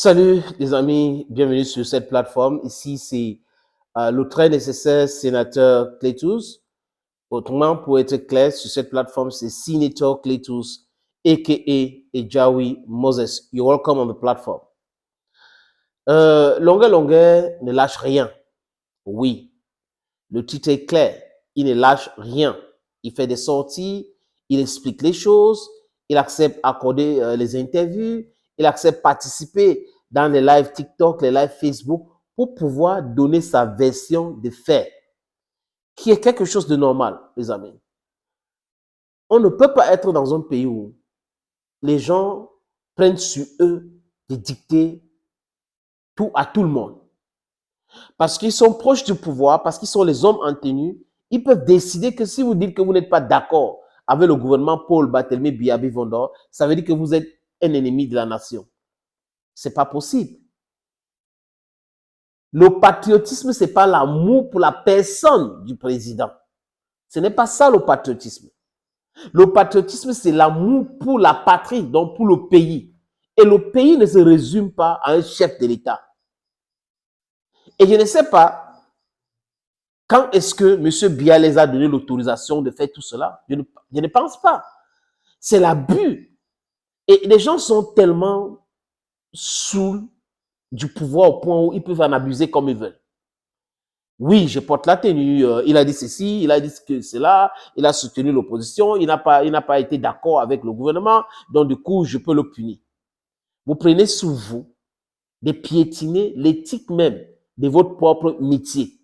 Salut les amis, bienvenue sur cette plateforme. Ici, c'est le très nécessaire sénateur Cletus. Autrement, pour être clair, sur cette plateforme, c'est Senator Cletus, a.k.a. Ejawi Moses. You're welcome on the platform. Longueur ne lâche rien. Oui, le titre est clair. Il ne lâche rien. Il fait des sorties, il explique les choses, il accepte accorder les interviews, il accepte participer dans les lives TikTok, les lives Facebook pour pouvoir donner sa version des faits, qui est quelque chose de normal, les amis. On ne peut pas être dans un pays où les gens prennent sur eux de dicter tout à tout le monde. Parce qu'ils sont proches du pouvoir, parce qu'ils sont les hommes en tenue, ils peuvent décider que si vous dites que vous n'êtes pas d'accord avec le gouvernement Paul Barthélémy Biyabi Vondor, ça veut dire que vous êtes un ennemi de la nation. C'est pas possible. Le patriotisme, c'est pas l'amour pour la personne du président. Ce n'est pas ça le patriotisme. Le patriotisme, c'est l'amour pour la patrie, donc pour le pays. Et le pays ne se résume pas à un chef de l'État. Et je ne sais pas quand est-ce que M. Biya les a donné l'autorisation de faire tout cela. Je ne pense pas. C'est l'abus. Et les gens sont tellement sous du pouvoir au point où ils peuvent en abuser comme ils veulent. Oui, je porte la tenue. Il a dit ceci, il a dit que cela, il a soutenu l'opposition, il n'a pas été d'accord avec le gouvernement, donc du coup, je peux le punir. Vous prenez sous vous de piétiner l'éthique même de votre propre métier.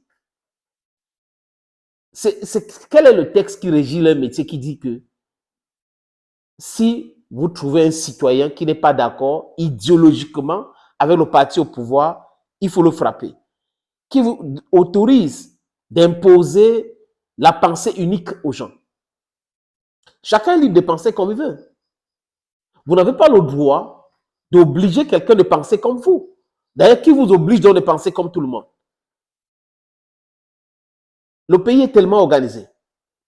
Quel est le texte qui régit leur métier qui dit que si vous trouvez un citoyen qui n'est pas d'accord idéologiquement avec le parti au pouvoir, il faut le frapper. Qui vous autorise d'imposer la pensée unique aux gens. Chacun est libre de penser comme il veut. Vous n'avez pas le droit d'obliger quelqu'un de penser comme vous. D'ailleurs, qui vous oblige donc de penser comme tout le monde? Le pays est tellement organisé,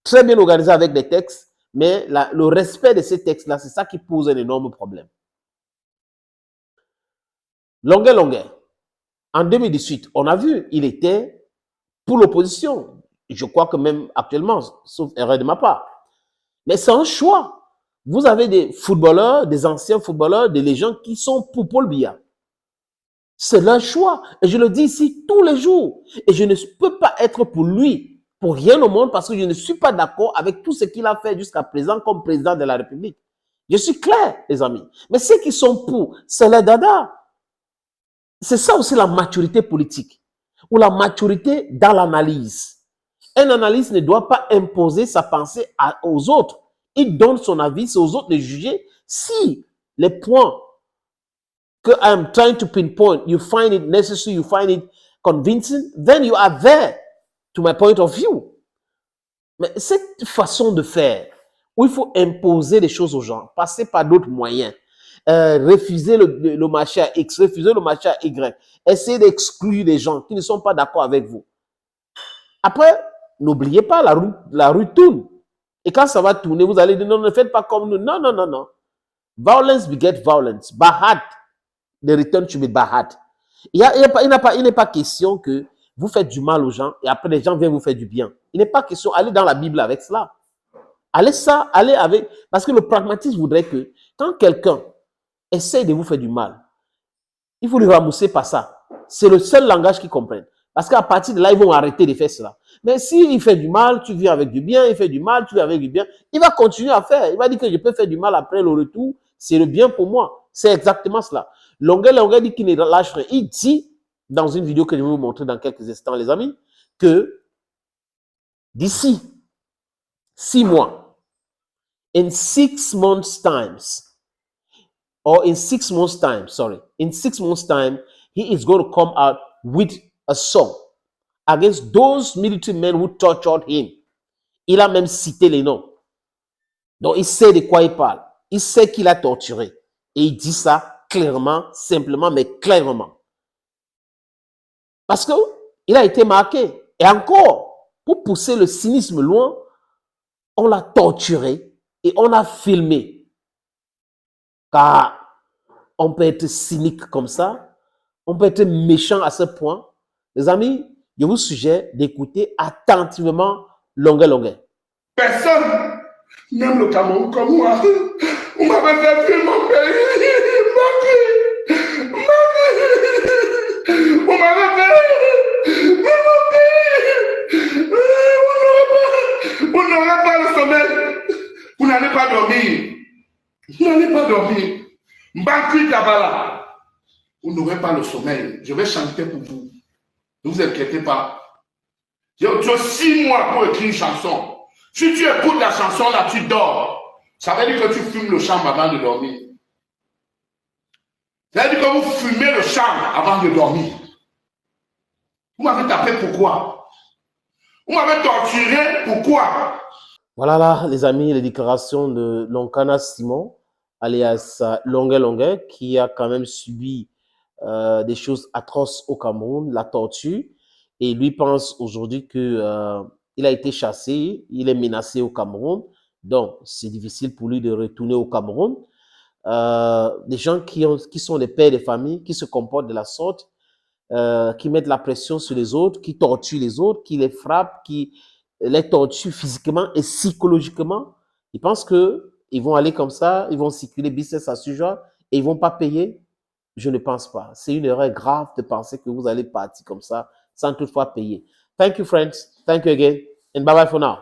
très bien organisé avec des textes, mais le respect de ces textes-là, c'est ça qui pose un énorme problème. Longueur. En 2018, on a vu, il était pour l'opposition. Je crois que même actuellement, sauf erreur de ma part. Mais c'est un choix. Vous avez des footballeurs, des anciens footballeurs, des légendes qui sont pour Paul Biya. C'est leur choix. Et je le dis ici tous les jours. Et je ne peux pas être pour lui, pour rien au monde, parce que je ne suis pas d'accord avec tout ce qu'il a fait jusqu'à présent comme président de la République. Je suis clair, les amis. Mais ceux qui sont pour, c'est les dada. C'est ça aussi la maturité politique, ou la maturité dans l'analyse. Un analyste ne doit pas imposer sa pensée aux autres. Il donne son avis, c'est aux autres de juger. Si les points que I'm trying to pinpoint, you find it necessary, you find it convincing, then you are there to my point of view. Mais cette façon de faire, où il faut imposer des choses aux gens, passer par d'autres moyens, refuser le marché à X, refuser le marché à Y, essayer d'exclure les gens qui ne sont pas d'accord avec vous. Après, n'oubliez pas, la rue tourne. Et quand ça va tourner, vous allez dire non, ne faites pas comme nous. Non. Violence beget violence. Bad, the return should be bad. Il n'est pas question que vous faites du mal aux gens et après les gens viennent vous faire du bien. Il n'est pas question, allez dans la Bible avec cela. Allez avec, parce que le pragmatisme voudrait que quand quelqu'un essaye de vous faire du mal, il faut lui ramousser par ça. C'est le seul langage qu'ils comprennent. Parce qu'à partir de là, ils vont arrêter de faire cela. Mais s'il fait du mal, tu viens avec du bien, il fait du mal, tu viens avec du bien, il va continuer à faire. Il va dire que je peux faire du mal après le retour, c'est le bien pour moi. C'est exactement cela. Longueur dit qu'il ne lâche rien. Il dit, dans une vidéo que je vais vous montrer dans quelques instants, les amis, que d'ici 6 mois, in 6 months' time, in 6 months' time, he is going to come out with a song against those military men who tortured him. Il a même cité les noms. Donc, il sait de quoi il parle. Il sait qu'il a torturé. Et il dit ça clairement, simplement, mais clairement. Parce qu'il a été marqué. Et encore, pour pousser le cynisme loin, on l'a torturé et on a filmé. Car on peut être cynique comme ça, on peut être méchant à ce point. Les amis, je vous suggère d'écouter attentivement Longuet Longuet. Personne n'aime le Cameroun comme moi. On m'avait fait fuir mon pays. On m'avait fait fuir mon pays. Vous n'aurez pas le sommeil. Vous n'allez pas dormir. Vous n'allez pas dormir. Mbakri Kabala. Vous n'aurez pas le sommeil. Je vais chanter pour vous. Ne vous inquiétez pas. J'ai 6 mois pour écrire une chanson. Si tu écoutes la chanson là, tu dors. Ça veut dire que tu fumes le champ avant de dormir. Ça veut dire que vous fumez le champ avant de dormir. Vous m'avez tapé pourquoi? Vous m'avez torturé pourquoi? Voilà là, les amis, les déclarations de Lonkana Simon, alias Longuet Longuet, qui a quand même subi des choses atroces au Cameroun, la torture, et lui pense aujourd'hui que il a été chassé, il est menacé au Cameroun, donc c'est difficile pour lui de retourner au Cameroun. Des gens qui sont des pères de famille, qui se comportent de la sorte, qui mettent la pression sur les autres, qui torturent les autres, qui les frappent, qui les torturent physiquement et psychologiquement. Ils pensent qu'ils vont aller comme ça, ils vont circuler business à ce genre et ils vont pas payer. Je ne pense pas. C'est une erreur grave de penser que vous allez partir comme ça sans toutefois payer. Thank you, friends. Thank you again. And bye-bye for now.